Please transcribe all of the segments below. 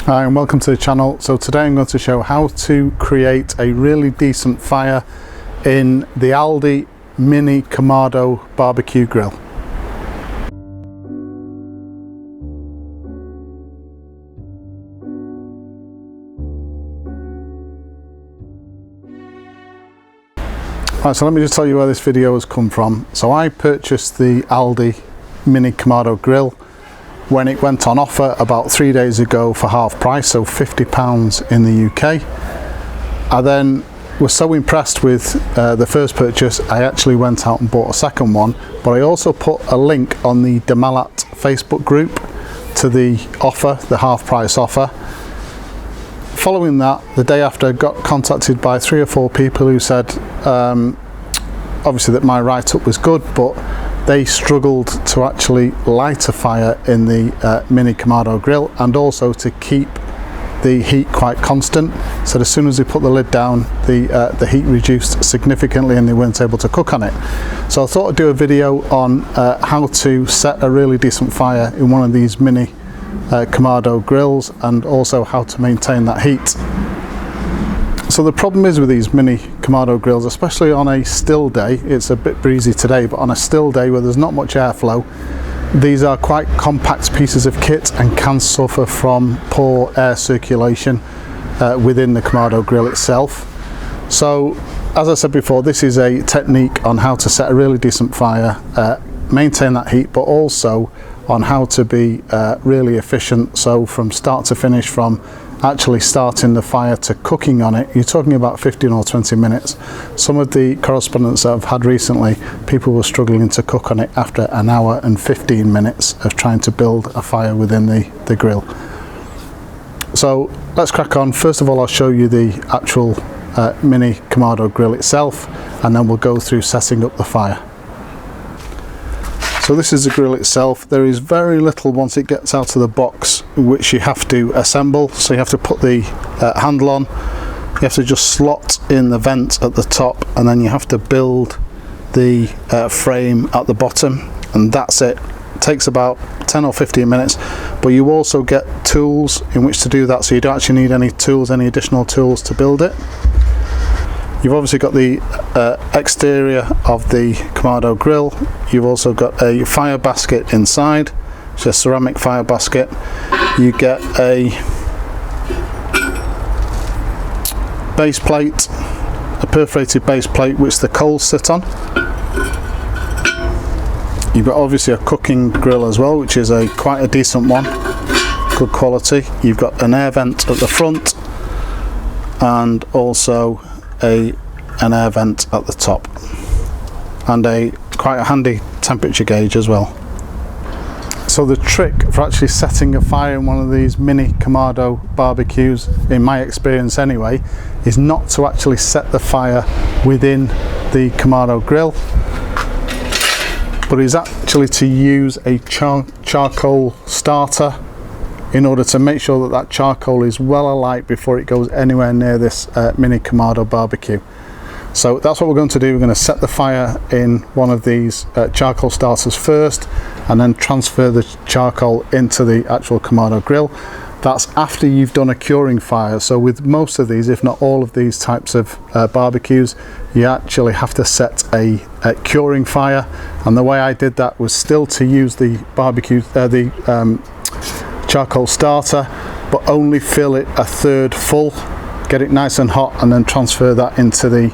Hi and welcome to the channel. So today I'm going to show how to create a really decent fire in the Aldi mini Kamado barbecue grill. Right, so let me just tell you where this video has come from. So I purchased the Aldi mini Kamado grill when it went on offer about 3 days ago for half price, so £50 in the UK. I then was so impressed with the first purchase, I actually went out and bought a second one, but I also put a link on the Demalat Facebook group to the offer, the half price offer. Following that, the day after, I got contacted by 3 or 4 people who said obviously that my write-up was good, but they struggled to actually light a fire in the mini Kamado grill and also to keep the heat quite constant. So as soon as they put the lid down, the heat reduced significantly and they weren't able to cook on it. So I thought I'd do a video on how to set a really decent fire in one of these mini Kamado grills and also how to maintain that heat. So the problem is with these mini Kamado grills, especially on a still day, it's a bit breezy today, but on a still day where there's not much airflow, these are quite compact pieces of kit and can suffer from poor air circulation within the Kamado grill itself. So as I said before, this is a technique on how to set a really decent fire, maintain that heat, but also on how to be really efficient. So from start to finish, from actually starting the fire to cooking on it, you're talking about 15 or 20 minutes. Some of the correspondence that I've had recently, people were struggling to cook on it after an hour and 15 minutes of trying to build a fire within the grill. So let's crack on. First of all, I'll show you the actual mini Kamado grill itself, and then we'll go through setting up the fire. So this is the grill itself. There is very little once it gets out of the box which you have to assemble. So you have to put the handle on, you have to just slot in the vent at the top, and then you have to build the frame at the bottom, and that's it. It takes about 10 or 15 minutes, but you also get tools in which to do that, so you don't actually need any tools, any additional tools to build it. You've obviously got the exterior of the Kamado grill. You've also got a fire basket inside, it's a ceramic fire basket. You get a base plate, a perforated base plate which the coals sit on. You've got obviously a cooking grill as well, which is quite a decent one, good quality. You've got an air vent at the front and also an air vent at the top, and quite a handy temperature gauge as well. So the trick for actually setting a fire in one of these mini Kamado barbecues, in my experience anyway, is not to actually set the fire within the Kamado grill, but is actually to use a charcoal starter in order to make sure that that charcoal is well alight before it goes anywhere near this mini Kamado barbecue. So that's what we're going to do. We're going to set the fire in one of these charcoal starters first, and then transfer the charcoal into the actual Kamado grill. That's after you've done a curing fire. So with most of these, if not all of these types of barbecues, you actually have to set a curing fire, and the way I did that was still to use the charcoal starter, but only fill it a third full, get it nice and hot, and then transfer that into the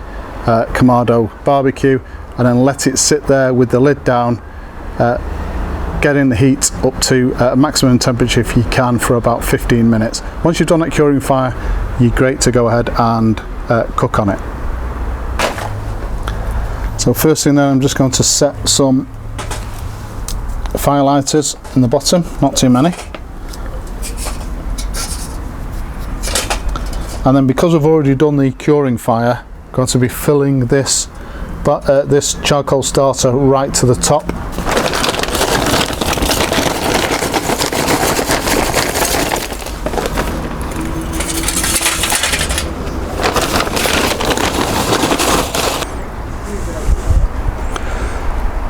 Kamado barbecue, and then let it sit there with the lid down, getting the heat up to a maximum temperature if you can for about 15 minutes. Once you've done that curing fire, you're great to go ahead and cook on it. So first thing then, I'm just going to set some fire lighters in the bottom, not too many. And then because I've already done the curing fire, I'm going to be filling this charcoal starter right to the top.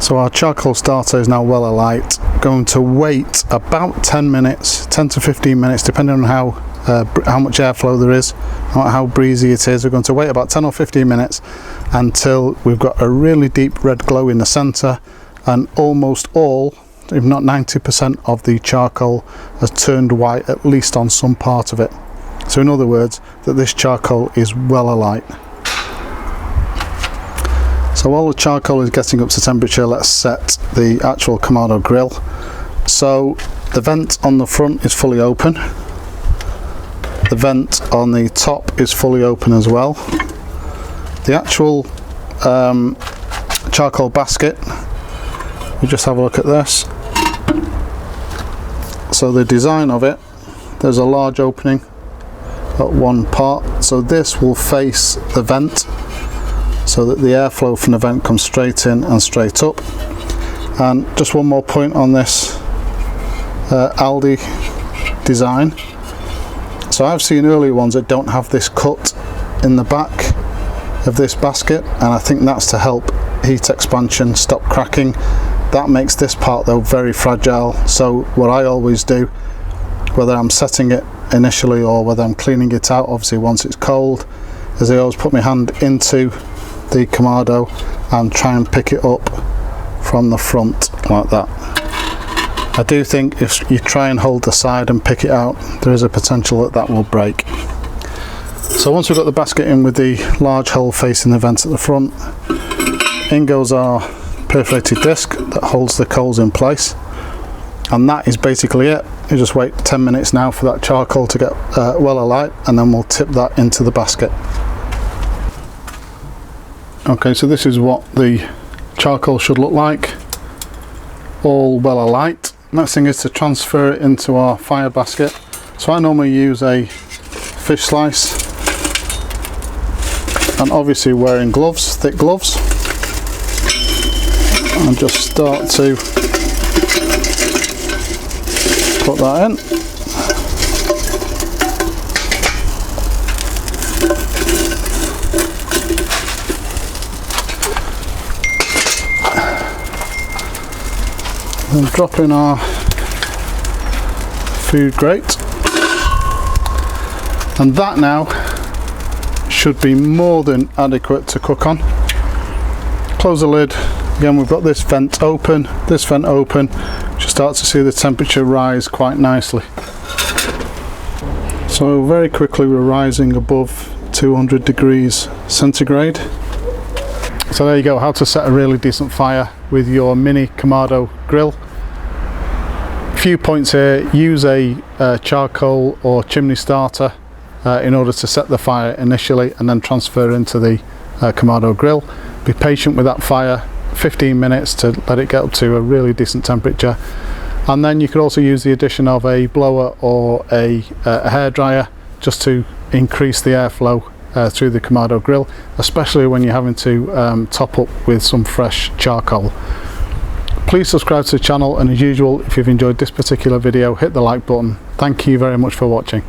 So our charcoal starter is now well alight. going to wait about 10 minutes, 10 to 15 minutes, depending on how much airflow there is, how breezy it is. We're going to wait about 10 or 15 minutes until we've got a really deep red glow in the center, and almost all, if not 90% of the charcoal has turned white, at least on some part of it. So in other words, that this charcoal is well alight. So while the charcoal is getting up to temperature, let's set the actual Kamado grill. So the vent on the front is fully open. The vent on the top is fully open as well. The actual charcoal basket, we just have a look at this. So the design of it, there's a large opening at one part, so this will face the vent so that the airflow from the vent comes straight in and straight up. And just one more point on this Aldi design. So I've seen earlier ones that don't have this cut in the back of this basket, and I think that's to help heat expansion, stop cracking. That makes this part though very fragile. So what I always do, whether I'm setting it initially or whether I'm cleaning it out, obviously once it's cold, is I always put my hand into the Kamado and try and pick it up from the front like that. I do think if you try and hold the side and pick it out, there is a potential that that will break. So once we've got the basket in with the large hole facing the vent at the front, in goes our perforated disc that holds the coals in place, and that is basically it. You just wait 10 minutes now for that charcoal to get well alight, and then we'll tip that into the basket. Okay, so this is what the charcoal should look like, all well alight. Next thing is to transfer it into our fire basket. So I normally use a fish slice, and obviously wearing gloves, thick gloves, and just start to put that in. And drop in our food grate, and that now should be more than adequate to cook on. Close the lid. Again, we've got this vent open, this vent open. You start to see the temperature rise quite nicely. So very quickly we're rising above 200 degrees centigrade. So there you go, how to set a really decent fire with your mini Kamado grill. A few points here: use a charcoal or chimney starter in order to set the fire initially and then transfer into the Kamado grill. Be patient with that fire, 15 minutes to let it get up to a really decent temperature, and then you could also use the addition of a blower or a hairdryer just to increase the airflow through the Kamado grill, especially when you're having to top up with some fresh charcoal. Please subscribe to the channel, and as usual, if you've enjoyed this particular video, hit the like button. Thank you very much for watching.